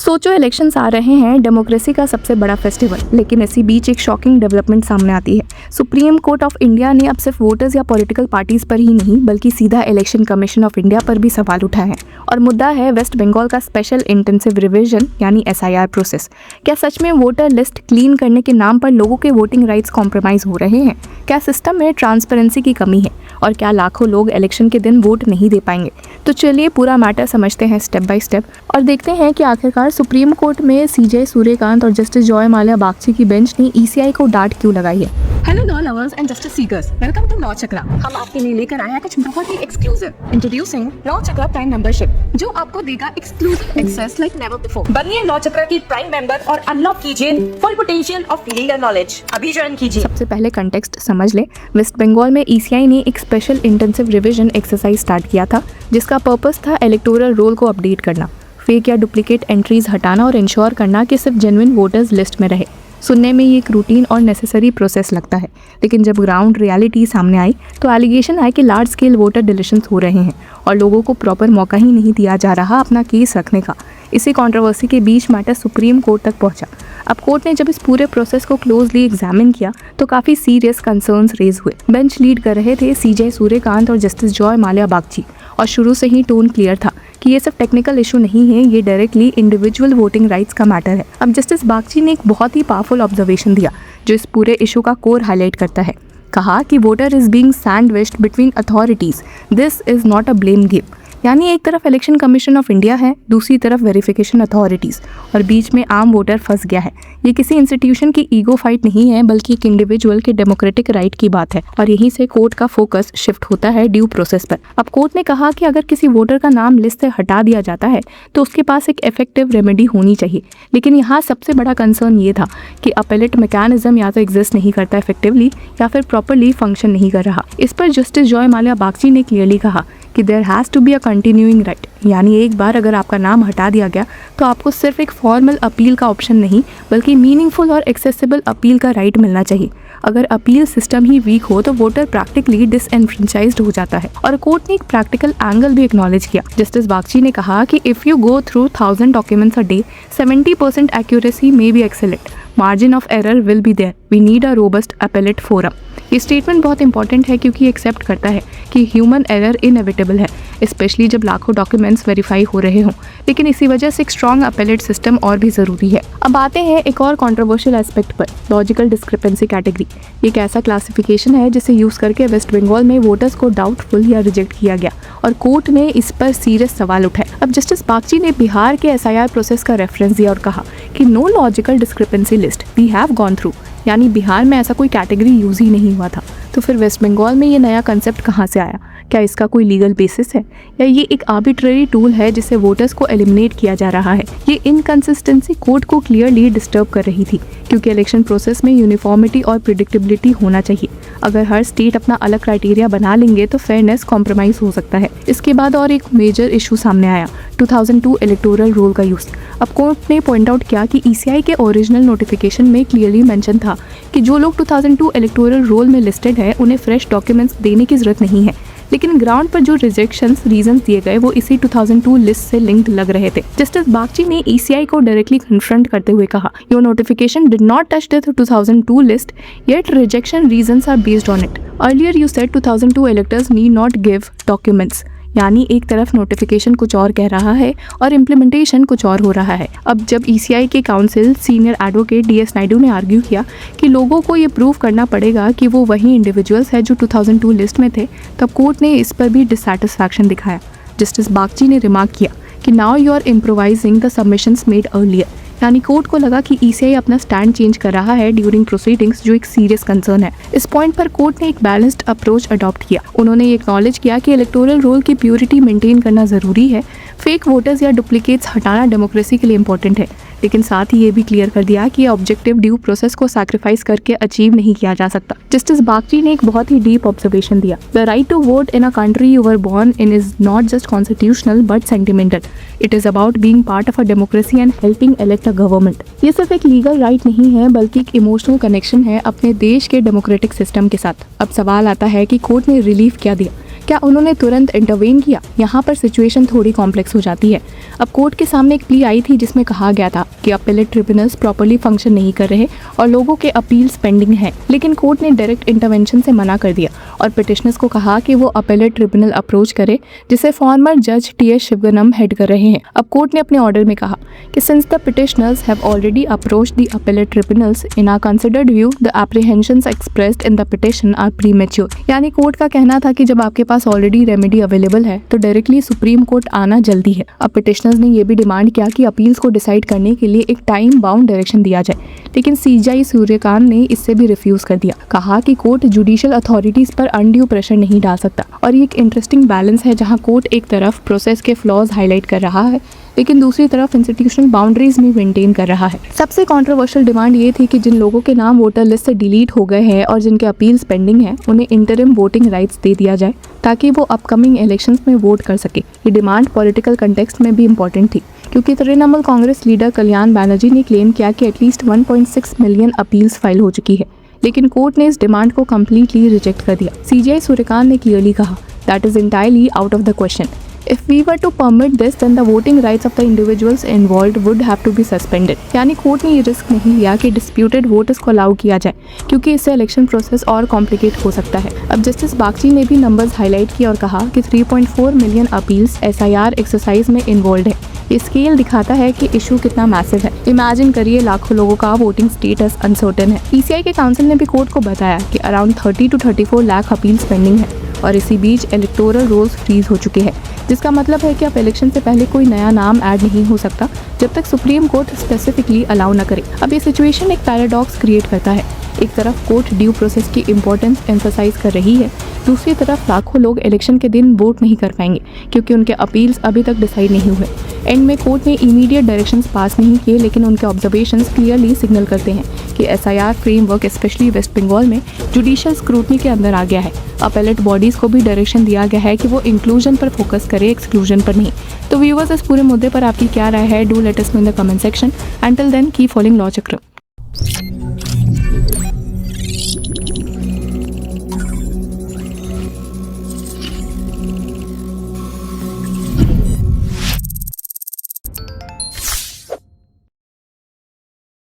सोचो इलेक्शंस आ रहे हैं, डेमोक्रेसी का सबसे बड़ा फेस्टिवल, लेकिन इसी बीच एक शॉकिंग डेवलपमेंट सामने आती है। सुप्रीम कोर्ट ऑफ इंडिया ने अब सिर्फ वोटर्स या पॉलिटिकल पार्टीज पर ही नहीं बल्कि सीधा इलेक्शन कमीशन ऑफ इंडिया पर भी सवाल उठाए हैं। और मुद्दा है वेस्ट बंगाल का स्पेशल इंटेंसिव रिवीजन यानी SIR प्रोसेस। क्या सच में वोटर लिस्ट क्लीन करने के नाम पर लोगों के वोटिंग राइट्स कॉम्प्रोमाइज हो रहे हैं? क्या सिस्टम में ट्रांसपेरेंसी की कमी है? और क्या लाखों लोग इलेक्शन के दिन वोट नहीं दे पाएंगे? तो चलिए पूरा मैटर समझते हैं स्टेप बाय स्टेप और देखते हैं कि आखिरकार सुप्रीम कोर्ट में CJ सूर्यकांत और जस्टिस जॉय माल्या बागची की बेंच ने ECI को डांट क्यों लगाई है। Hello law lovers and justice seekers, welcome to law Chakra. हम आपके लिए लेकर आए हैं कुछ बहुत ही exclusive. Introducing law Chakra prime membership, जो आपको देगा exclusive access like never before. बनिए लॉ चक्रा की प्राइम मेंबर और अनलॉक कीजिए full potential of legal knowledge. अभी ज्वाइन कीजिए। सबसे पहले कंटेक्स्ट समझ ले। वेस्ट बंगाल में ECI ने एक special intensive revision exercise start किया था, जिसका पर्पस था इलेक्टोरल रोल को अपडेट करना, फेक या डुप्लीकेट एंट्रीज हटाना और इंश्योर करना कि सिर्फ जेन्युइन वोटर्स लिस्ट में रहे। सुनने में ये एक रूटीन और नेसेसरी प्रोसेस लगता है, लेकिन जब ग्राउंड रियलिटी सामने आई तो एलिगेशन आए कि लार्ज स्केल वोटर डिलीशंस हो रहे हैं और लोगों को प्रॉपर मौका ही नहीं दिया जा रहा अपना केस रखने का। इसी कंट्रोवर्सी के बीच मैटर सुप्रीम कोर्ट तक पहुंचा। अब कोर्ट ने जब इस पूरे प्रोसेस को क्लोजली एग्जामिन किया तो काफ़ी सीरियस कंसर्न्स रेज हुए। बेंच लीड कर रहे थे CJ सूर्यकांत और जस्टिस जॉय माल्या बागची, और शुरू से ही टोन क्लियर था कि ये सिर्फ टेक्निकल इशू नहीं है, ये डायरेक्टली इंडिविजुअल वोटिंग राइट्स का मैटर है। अब जस्टिस बागची ने एक बहुत ही पावरफुल ऑब्जर्वेशन दिया जो इस पूरे इशू का कोर हाईलाइट करता है। कहा कि voter is being sandwiched between authorities, this is not a blame game. यानी एक तरफ इलेक्शन कमीशन ऑफ इंडिया है, दूसरी तरफ वेरिफिकेशन अथॉरिटीज़, और बीच में आम वोटर फंस गया है। ये किसी इंस्टीट्यूशन की ईगो फाइट नहीं है, बल्कि एक इंडिविजुअल के डेमोक्रेटिक राइट की बात है। और यहीं से कोर्ट का फोकस शिफ्ट होता है ड्यू प्रोसेस पर। अब कोर्ट ने कहा कि अगर किसी वोटर का नाम लिस्ट से हटा दिया जाता है तो उसके पास एक इफेक्टिव रेमेडी होनी चाहिए, लेकिन यहाँ सबसे बड़ा कंसर्न ये था कि अपीलेट मैकेनिज्म या तो एग्जिस्ट नहीं करता इफेक्टिवली या फिर प्रॉपरली फंक्शन नहीं कर रहा। इस पर जस्टिस जॉय माल्या बागची ने क्लियरली कहा कि there has to be a continuing right, यानी एक बार अगर आपका नाम हटा दिया गया तो आपको सिर्फ एक फॉर्मल अपील का ऑप्शन नहीं बल्कि मीनिंगफुल और एक्सेसिबल अपील का राइट मिलना चाहिए। अगर अपील सिस्टम ही वीक हो तो वोटर प्रैक्टिकली डिसएनफ्रेंचाइज्ड हो जाता है। और कोर्ट ने एक प्रैक्टिकल एंगल भी एक्नॉलेज किया। जस्टिस बागची ने कहा कि if you go through 1000 documents a day, 70% accuracy may be excellent, margin of error will be there, we need a robust appellate forum. ये स्टेटमेंट बहुत इंपॉर्टेंट है क्योंकि एक्सेप्ट करता है कि ह्यूमन एरर इनएविटेबल है, स्पेशली जब लाखों डॉक्यूमेंट्स वेरीफाई हो रहे हों। लेकिन इसी वजह से एक स्ट्रॉन्ग अपीलेट सिस्टम और भी ज़रूरी है। अब आते हैं एक और कंट्रोवर्शियल एस्पेक्ट पर, लॉजिकल डिस्क्रिपेंसी कैटेगरी। ये एक ऐसा क्लासिफिकेशन है जिसे यूज़ करके वेस्ट बंगाल में वोटर्स को डाउटफुल या रिजेक्ट किया गया, और कोर्ट ने इस पर सीरियस सवाल उठाए। अब जस्टिस बागची ने बिहार के SIR प्रोसेस का रेफरेंस दिया और कहा कि no logical discrepancy list we have gone through, यानी बिहार में ऐसा कोई कैटेगरी यूज़ ही नहीं हुआ था। तो फिर वेस्ट बंगाल में ये नया कंसेप्ट कहाँ से आया? क्या इसका कोई लीगल बेसिस है या ये एक आर्बिट्रेरी टूल है जिससे वोटर्स को एलिमिनेट किया जा रहा है? ये इनकंसिस्टेंसी कोर्ट को क्लियरली डिस्टर्ब कर रही थी, क्योंकि इलेक्शन प्रोसेस में यूनिफॉर्मिटी और प्रिडिक्टेबिलिटी होना चाहिए। अगर हर स्टेट अपना अलग क्राइटेरिया बना लेंगे तो फेयरनेस कॉम्प्रोमाइज हो सकता है। इसके बाद और एक मेजर इशू सामने आया, 2002 इलेक्टोरल रोल का यूज़। अब कोर्ट ने पॉइंट आउट किया कि ECI के ओरिजिनल नोटिफिकेशन में क्लियरली मेंशन था कि जो लोग 2002 इलेक्टोरल रोल में लिस्टेड है उन्हें फ्रेश डॉक्यूमेंट्स देने की जरूरत नहीं है, लेकिन ग्राउंड पर जो रिजेक्शंस रीजंस दिए गए वो इसी 2002 लिस्ट से लिंक्ड लग रहे थे। जस्टिस बागची ने ECI को डायरेक्टली कन्फ्रंट करते हुए कहा, your notification did not touch the 2002 list, yet rejection reasons are based on it. Earlier you said 2002 electors need not give documents. यानी एक तरफ नोटिफिकेशन कुछ और कह रहा है और इम्प्लीमेंटेशन कुछ और हो रहा है। अब जब ECI के council senior advocate DS Naidu ने आर्ग्यू किया कि लोगों को ये प्रूव करना पड़ेगा कि वो वही इंडिविजुअल्स है जो 2002 लिस्ट में थे, तब कोर्ट ने इस पर भी डिससैटिस्फैक्शन दिखाया। जस्टिस बागची ने रिमार्क किया कि now you are improvising the submissions made earlier, यानी कोर्ट को लगा कि ECI अपना स्टैंड चेंज कर रहा है ड्यूरिंग प्रोसीडिंग्स, जो एक सीरियस कंसर्न है। इस पॉइंट पर कोर्ट ने एक बैलेंस्ड अप्रोच अडॉप्ट किया। उन्होंने ये एक्नॉलेज किया कि इलेक्टोरल रोल की प्योरिटी मेंटेन करना ज़रूरी है, फेक वोटर्स या डुप्लीकेट्स हटाना डेमोक्रेसी के लिए इंपॉर्टेंट है, लेकिन साथ ही ये भी क्लियर कर दिया कि ऑब्जेक्टिव ड्यू प्रोसेस को सैक्रिफाइस करके अचीव नहीं किया जा सकता। जस्टिस बागची ने एक बहुत ही डीप ऑब्जर्वेशन दिया, the right to vote in a country you were born in is not just constitutional but sentimental, it is about being part of a democracy and helping elect a government. ये सिर्फ एक legal right नहीं है बल्कि एक emotional connection है अपने देश के डेमोक्रेटिक सिस्टम के साथ। अब सवाल आता है कि कोर्ट ने रिलीफ क्या दिया? क्या उन्होंने तुरंत इंटरवेन किया? यहाँ पर सिचुएशन थोड़ी कॉम्प्लेक्स हो जाती है। अब कोर्ट के सामने एक प्ली आई थी जिसमें कहा गया था कि अपीलेट ट्रिब्यूनल्स प्रॉपर्ली फंक्शन नहीं कर रहे और लोगों के अपील्स पेंडिंग हैं, लेकिन कोर्ट ने डायरेक्ट इंटरवेंशन से मना कर दिया और पिटिशनर्स को कहा कि वो अपीलेट ट्रिब्यूनल अप्रोच करे जिसे फॉर्मर जज टी.एस. शिवगनम हेड कर रहे हैं। अब कोर्ट ने अपने ऑर्डर में कहा कि since the petitioners have already approached the appellate tribunals in our considered view the apprehensions expressed in the petition are premature. यानी कोर्ट का कहना था कि जब आपके पास ऑलरेडी रेमेडी अवेलेबल है तो डायरेक्टली सुप्रीम कोर्ट आना जल्दी है। अब पिटिशनर्स ने ये भी डिमांड किया कि अपील्स को डिसाइड करने के लिए एक टाइम बाउंड डायरेक्शन दिया जाए, लेकिन सीजेआई सूर्यकांत ने इससे भी रिफ्यूज कर दिया। कहा कि कोर्ट जुडिशियल अथॉरिटीज पर अनड्यू प्रेशर नहीं डाल सकता। और ये एक इंटरेस्टिंग बैलेंस है जहां कोर्ट एक तरफ प्रोसेस के फ्लॉज हाईलाइट कर रहा है लेकिन दूसरी तरफ इंस्टीट्यूशनल बाउंड्रीज में मेंटेन कर रहा है। सबसे कंट्रोवर्शियल डिमांड ये थी कि जिन लोगों के नाम वोटर लिस्ट से डिलीट हो गए हैं और जिनके अपील्स पेंडिंग हैं उन्हें इंटरिम वोटिंग राइट्स दे दिया जाए ताकि वो अपकमिंग इलेक्शंस में वोट कर सके। ये डिमांड पॉलिटिकल कंटेक्स्ट में भी इंपॉर्टेंट थी क्योंकि तृणमूल कांग्रेस लीडर कल्याण बैनर्जी ने क्लेम किया कि एटलीस्ट 1.6 मिलियन अपील्स फाइल हो चुकी है, लेकिन कोर्ट ने इस डिमांड को कम्प्लीटली रिजेक्ट कर दिया। सीजेआई सूर्यकांत ने क्लियरली कहा that is entirely out of the question. If we were to permit this, then the voting rights of the individuals involved would have to be suspended. यानी court ने ये risk नहीं लिया कि डिस्प्यूटेड वोटर्स को allow किया जाए क्योंकि इससे इलेक्शन प्रोसेस और कॉम्प्लिकेट हो सकता है। अब जस्टिस बागची ने भी नंबर्स हाईलाइट किए और कहा कि 3.4 मिलियन अपील्स SIR एक्सरसाइज में इन्वॉल्व है। ये स्केल दिखाता है कि इशू कितना मैसिव है। इमेजिन करिए लाखों लोगों का वोटिंग स्टेटस अनसर्टेन है। PCI के काउंसिल ने भी कोर्ट को बताया कि around 30 to 34 lakh appeals pending है और इसी बीच इलेक्टोरल रोल्स फ्रीज हो चुके हैं, जिसका मतलब है कि अब इलेक्शन से पहले कोई नया नाम ऐड नहीं हो सकता जब तक सुप्रीम कोर्ट स्पेसिफिकली अलाउ न करे। अब ये सिचुएशन एक पैराडॉक्स क्रिएट करता है। एक तरफ कोर्ट ड्यू प्रोसेस की इंपॉर्टेंस एम्फसाइज कर रही है, दूसरी तरफ लाखों लोग इलेक्शन के दिन वोट नहीं कर पाएंगे क्योंकि उनके अपील्स अभी तक डिसाइड नहीं हुए। एंड में कोर्ट ने इमीडिएट डायरेक्शंस पास नहीं किए, लेकिन उनके ऑब्जर्वेशंस क्लियरली सिग्नल करते हैं कि SIR framework specially West Bengal में जुडिशियल स्क्रूटनी के अंदर आ गया है। अपीलेट बॉडीज को भी डायरेक्शन दिया गया है कि वो इंक्लूजन पर फोकस करे, एक्सक्लूजन पर नहीं। तो व्यूअर्स, इस पूरे मुद्दे पर आपकी क्या राय है? Do let us know in the comment section. Until then keep following law चक्र।